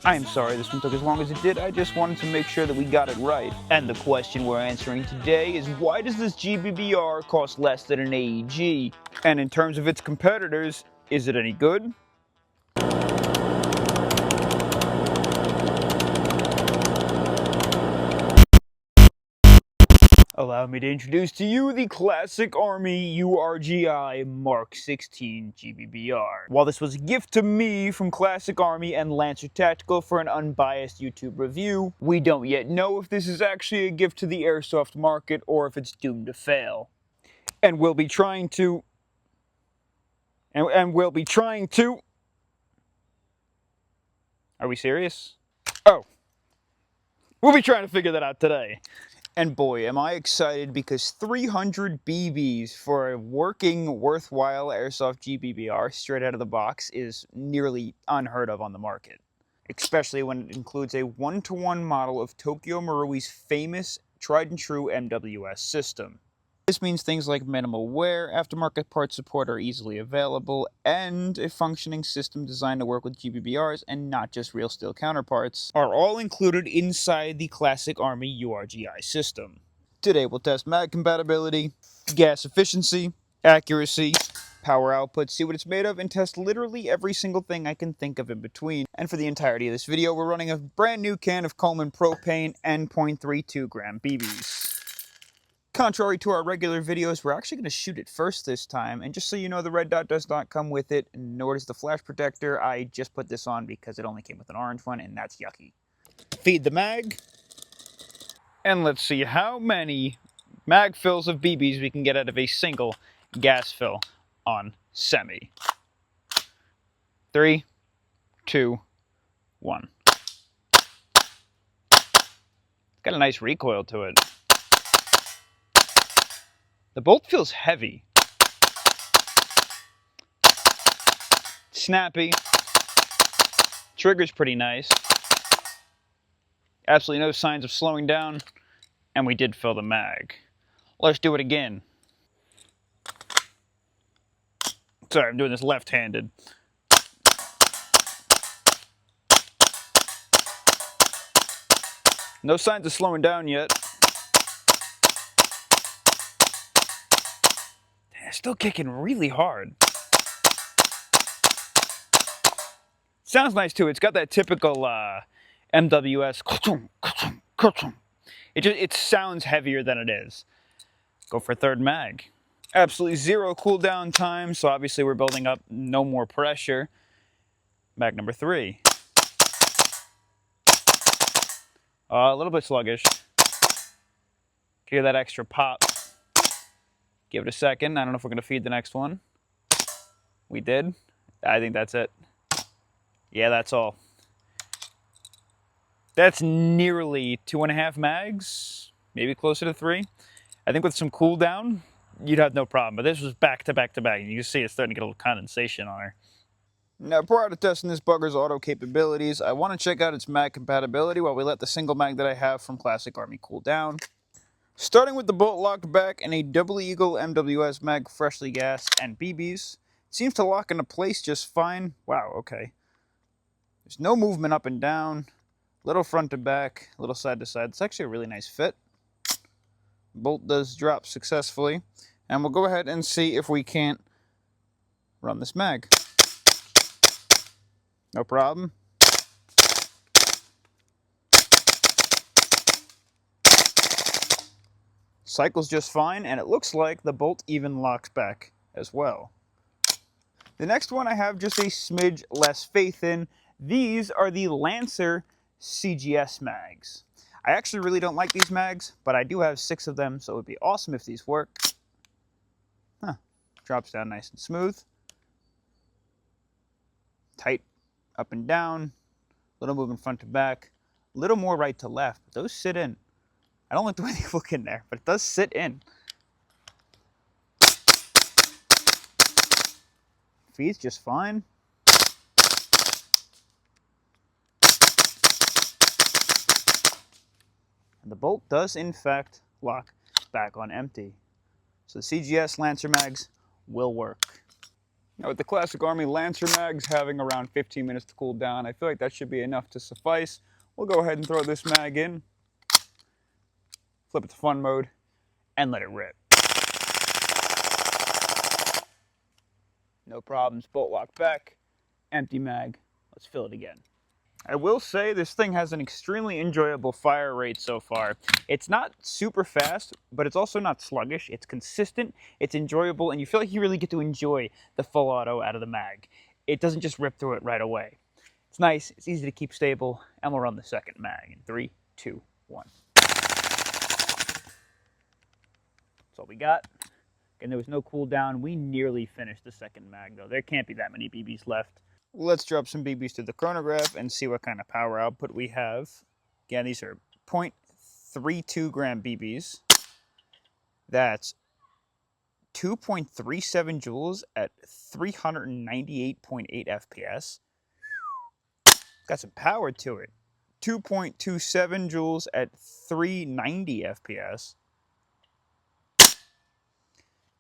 I am sorry this one took as long as it did, I just wanted to make sure that we got it right. And the question we're answering today is, why does this GBBR cost less than an AEG? And in terms of its competitors, is it any good? Allow me to introduce to you the classic Army URGI MK16 GBBR. While this was a gift to me from Classic Army and Lancer Tactical for an unbiased YouTube review, we don't yet know if this is actually a gift to the Airsoft market or if it's doomed to fail. And we'll be trying to... And we'll be trying to... Are we serious? Oh. We'll be trying to figure that out today. And boy, am I excited, because 300 BBs for a working, worthwhile Airsoft GBBR straight out of the box is nearly unheard of on the market. Especially when it includes a one-to-one model of Tokyo Marui's famous, tried-and-true MWS system. This means things like minimal wear, aftermarket part support are easily available, and a functioning system designed to work with GBBRs and not just real steel counterparts are all included inside the classic Army URGI system. Today we'll test mag compatibility, gas efficiency, accuracy, power output, see what it's made of, and test literally every single thing I can think of in between. And for the entirety of this video, we're running a brand new can of Coleman propane and 0.32 gram BBs. Contrary to our regular videos, we're actually going to shoot it first this time, and just so you know, the red dot does not come with it, nor does the flash protector. I just put this on because it only came with an orange one, and that's yucky. Feed the mag, and let's see how many mag fills of BBs we can get out of a single gas fill on semi. 3, 2, 1. Got a nice recoil to it. The bolt feels heavy. Snappy. Trigger's pretty nice. Absolutely no signs of slowing down. And we did fill the mag. Let's do it again. Sorry, I'm doing this left-handed. No signs of slowing down yet. Still kicking really hard. Sounds nice too. It's got that typical MWS. It sounds heavier than it is. Go for third mag. Absolutely zero cooldown time, so obviously we're building up no more pressure. Mag number 3. A little bit sluggish. Give that extra pop. Give it a second. I don't know if we're going to feed the next one. We did. I think that's it. Yeah, that's all. That's nearly 2.5 mags. Maybe closer to 3. I think with some cooldown, you'd have no problem. But this was back to back to back. And you can see it's starting to get a little condensation on her. Now, prior to testing this bugger's auto capabilities, I want to check out its mag compatibility while we let the single mag that I have from Classic Army cool down. Starting with the bolt locked back and a Double Eagle MWS mag freshly gassed and BBs, it seems to lock into place just fine. Wow, okay. There's no movement up and down, little front to back, little side to side. It's actually a really nice fit. Bolt does drop successfully, and we'll go ahead and see if we can't run this mag. No problem. Cycles just fine, and it looks like the bolt even locks back as well. The next one I have just a smidge less faith in. These are the Lancer CGS mags. I actually really don't like these mags, but I do have 6 of them, so it would be awesome if these work. Huh. Drops down nice and smooth. Tight up and down. Little movement front to back. A little more right to left, but those sit in. I don't like the way they look in there, but it does sit in. Feeds just fine. And the bolt does, in fact, lock back on empty. So the CGS Lancer mags will work. Now with the classic Army Lancer mags having around 15 minutes to cool down, I feel like that should be enough to suffice. We'll go ahead and throw this mag in, flip it to fun mode, and let it rip. No problems, bolt lock back, empty mag, let's fill it again. I will say this thing has an extremely enjoyable fire rate so far. It's not super fast, but it's also not sluggish. It's consistent, it's enjoyable, and you feel like you really get to enjoy the full auto out of the mag. It doesn't just rip through it right away. It's nice, it's easy to keep stable, and we'll run the second mag in 3, 2, 1. That's all we got. And there was no cooldown. We nearly finished the second mag, though. There can't be that many BBs left. Let's drop some BBs to the chronograph and see what kind of power output we have. Again, these are 0.32 gram BBs. That's 2.37 joules at 398.8 FPS. Got some power to it. 2.27 joules at 390 FPS.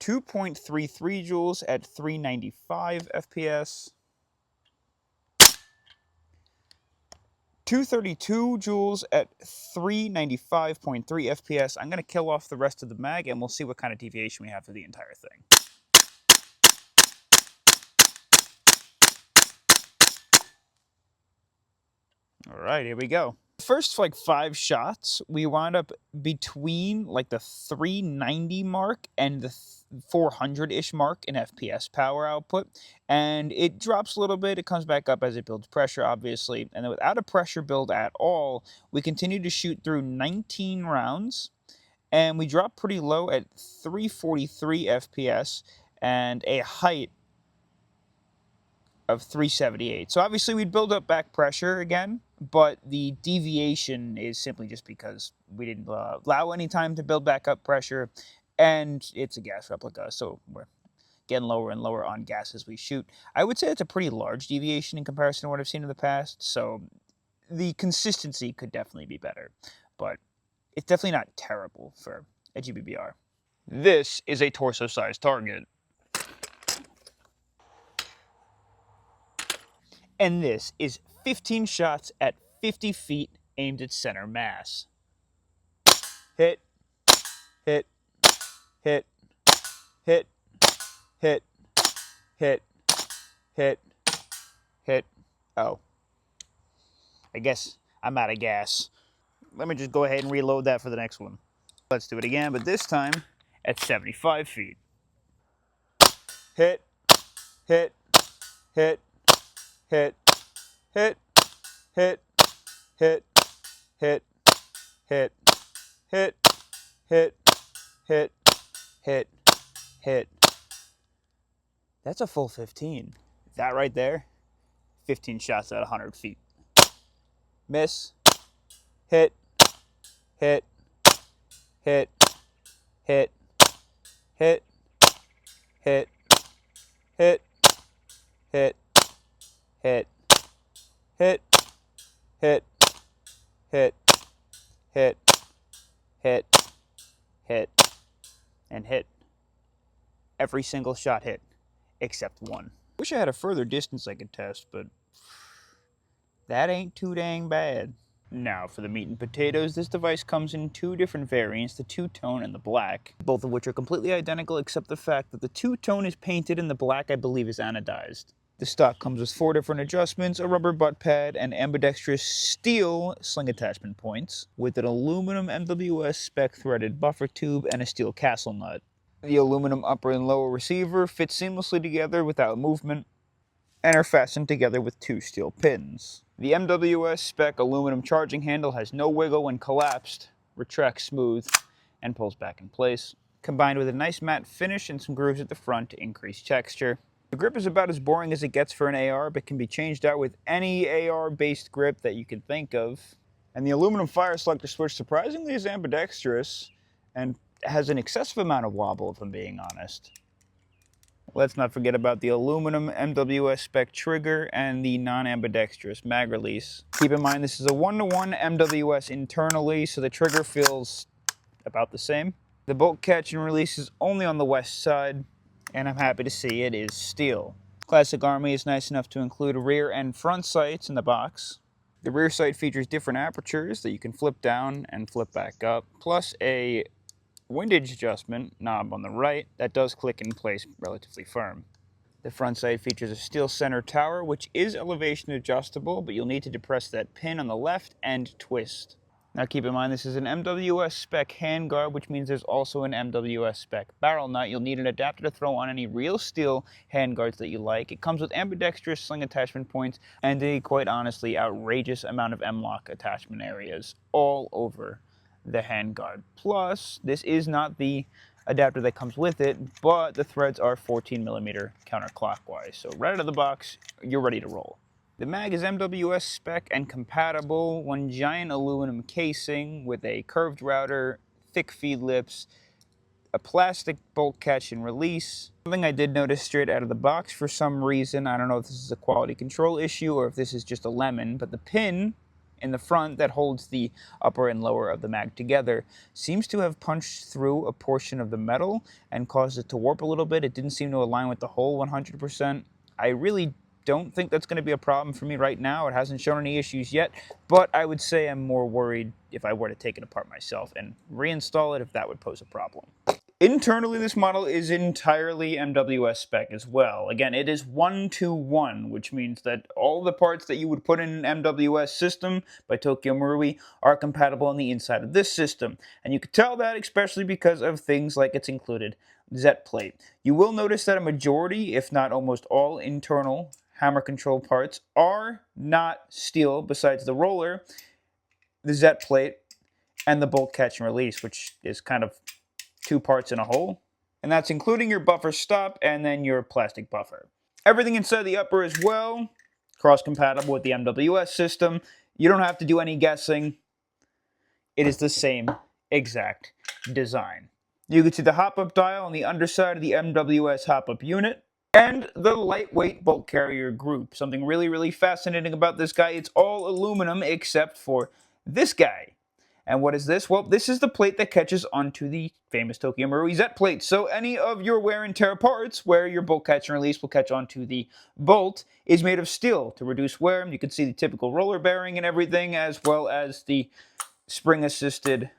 2.33 joules at 395 FPS. 232 joules at 395.3 FPS. I'm going to kill off the rest of the mag and we'll see what kind of deviation we have for the entire thing. All right, here we go. First, like 5 shots, we wound up between like the 390 mark and the 400-ish mark in FPS power output, and it drops a little bit. It comes back up as it builds pressure, obviously, and then without a pressure build at all, we continue to shoot through 19 rounds, and we drop pretty low at 343 FPS and a height of 378. So obviously we'd build up back pressure again, but the deviation is simply just because we didn't allow any time to build back up pressure, and it's a gas replica, so we're getting lower and lower on gas as we shoot. I would say it's a pretty large deviation in comparison to what I've seen in the past, so the consistency could definitely be better, but it's definitely not terrible for a GBBR. This is a torso-sized target. And this is 15 shots at 50 feet aimed at center mass. Hit, hit, hit, hit, hit, hit, hit, hit. Oh. I guess I'm out of gas. Let me just go ahead and reload that for the next one. Let's do it again, but this time at 75 feet. Hit, hit, hit, hit, hit, hit, hit, hit, hit, hit, hit, hit, hit, hit. That's a full 15. That right there, 15 shots at 100 feet. Miss, hit, hit, hit, hit, hit, hit, hit, hit, hit, hit, hit, hit, hit, hit, hit, and hit. Every single shot hit, except one. Wish I had a further distance I could test, but that ain't too dang bad. Now for the meat and potatoes, this device comes in 2 different variants, the two-tone and the black, both of which are completely identical except the fact that the two-tone is painted and the black, I believe, is anodized. The stock comes with 4 different adjustments, a rubber butt pad, and ambidextrous steel sling attachment points, with an aluminum MWS spec threaded buffer tube and a steel castle nut. The aluminum upper and lower receiver fit seamlessly together without movement, and are fastened together with 2 steel pins. The MWS spec aluminum charging handle has no wiggle when collapsed, retracts smooth, and pulls back in place, combined with a nice matte finish and some grooves at the front to increase texture. The grip is about as boring as it gets for an AR, but can be changed out with any AR-based grip that you can think of. And the aluminum fire selector switch surprisingly is ambidextrous, and has an excessive amount of wobble, if I'm being honest. Let's not forget about the aluminum MWS spec trigger and the non-ambidextrous mag release. Keep in mind this is a 1-to-1 MWS internally, so the trigger feels about the same. The bolt catch and release is only on the west side, and I'm happy to see it is steel. Classic Army is nice enough to include rear and front sights in the box. The rear sight features different apertures that you can flip down and flip back up, plus a windage adjustment knob on the right that does click in place relatively firm. The front sight features a steel center tower, which is elevation adjustable, but you'll need to depress that pin on the left and twist. Now keep in mind this is an MWS spec handguard, which means there's also an MWS spec barrel nut. You'll need an adapter to throw on any real steel handguards that you like. It comes with ambidextrous sling attachment points and a, quite honestly, outrageous amount of M-LOK attachment areas all over the handguard. Plus, this is not the adapter that comes with it, but the threads are 14mm counterclockwise. So right out of the box, you're ready to roll. The mag is MWS spec and compatible, one giant aluminum casing with a curved router, thick feed lips, a plastic bolt catch and release. Something I did notice straight out of the box for some reason, I don't know if this is a quality control issue or if this is just a lemon, but the pin in the front that holds the upper and lower of the mag together seems to have punched through a portion of the metal and caused it to warp a little bit. It didn't seem to align with the hole 100%. I really don't think that's going to be a problem for me right now. It hasn't shown any issues yet, but I would say I'm more worried if I were to take it apart myself and reinstall it if that would pose a problem. Internally, this model is entirely MWS spec as well. Again, it is 1-to-1, which means that all the parts that you would put in an MWS system by Tokyo Marui are compatible on the inside of this system. And you can tell that especially because of things like its included Z plate. You will notice that a majority, if not almost all, internal hammer control parts are not steel besides the roller, the Z plate, and the bolt catch and release, which is kind of two parts in a whole. And that's including your buffer stop and then your plastic buffer. Everything inside the upper as well, cross-compatible with the MWS system. You don't have to do any guessing. It is the same exact design. You can see the hop-up dial on the underside of the MWS hop-up unit. And the lightweight bolt carrier group. Something really, really fascinating about this guy, it's all aluminum except for this guy. And what is this? Well, this is the plate that catches onto the famous Tokyo Marui Z plate. So any of your wear and tear parts where your bolt catch and release will catch onto the bolt is made of steel to reduce wear. You can see the typical roller bearing and everything, as well as the spring-assisted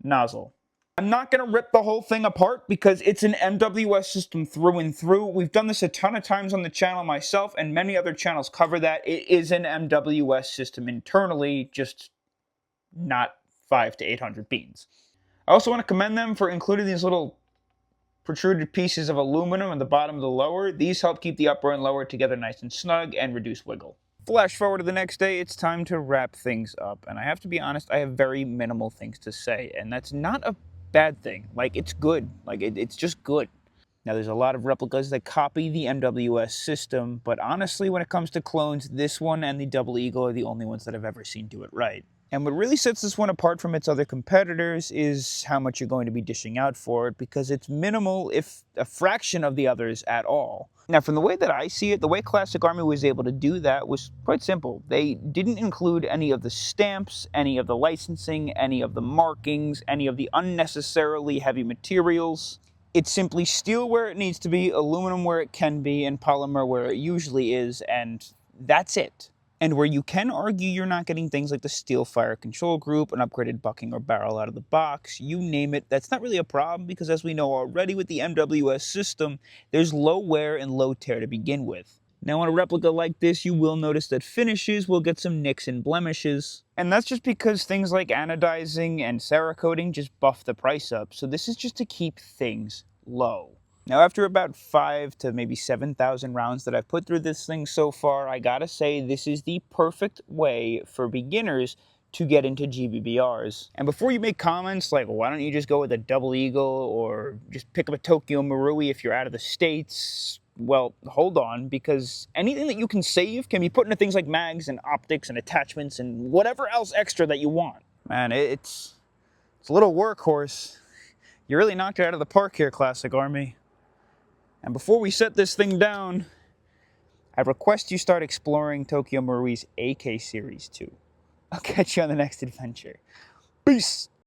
nozzle. I'm not going to rip the whole thing apart because it's an MWS system through and through. We've done this a ton of times on the channel myself, and many other channels cover that. It is an MWS system internally, just not 500 to 800 beans. I also want to commend them for including these little protruded pieces of aluminum on the bottom of the lower. These help keep the upper and lower together nice and snug and reduce wiggle. Flash forward to the next day, it's time to wrap things up. And I have to be honest, I have very minimal things to say, and that's not a bad thing. Like, it's good. Like, it's just good. Now, there's a lot of replicas that copy the MWS system, but honestly, when it comes to clones, this one and the Double Eagle are the only ones that I've ever seen do it right. And what really sets this one apart from its other competitors is how much you're going to be dishing out for it, because it's minimal, if a fraction of the others at all. Now, from the way that I see it, the way Classic Army was able to do that was quite simple. They didn't include any of the stamps, any of the licensing, any of the markings, any of the unnecessarily heavy materials. It's simply steel where it needs to be, aluminum where it can be, and polymer where it usually is, and that's it. And where you can argue you're not getting things like the steel fire control group, an upgraded bucking or barrel out of the box, you name it, that's not really a problem because as we know already with the MWS system, there's low wear and low tear to begin with. Now on a replica like this, you will notice that finishes will get some nicks and blemishes. And that's just because things like anodizing and Cerakoting just buff the price up, so this is just to keep things low. Now, after about 5,000 to maybe 7,000 rounds that I've put through this thing so far, I gotta say this is the perfect way for beginners to get into GBBRs. And before you make comments like, well, why don't you just go with a Double Eagle or just pick up a Tokyo Marui if you're out of the States? Well, hold on, because anything that you can save can be put into things like mags and optics and attachments and whatever else extra that you want. Man, it's a little workhorse. You really knocked it out of the park here, Classic Army. And before we set this thing down, I request you start exploring Tokyo Marui's AK series too. I'll catch you on the next adventure. Peace!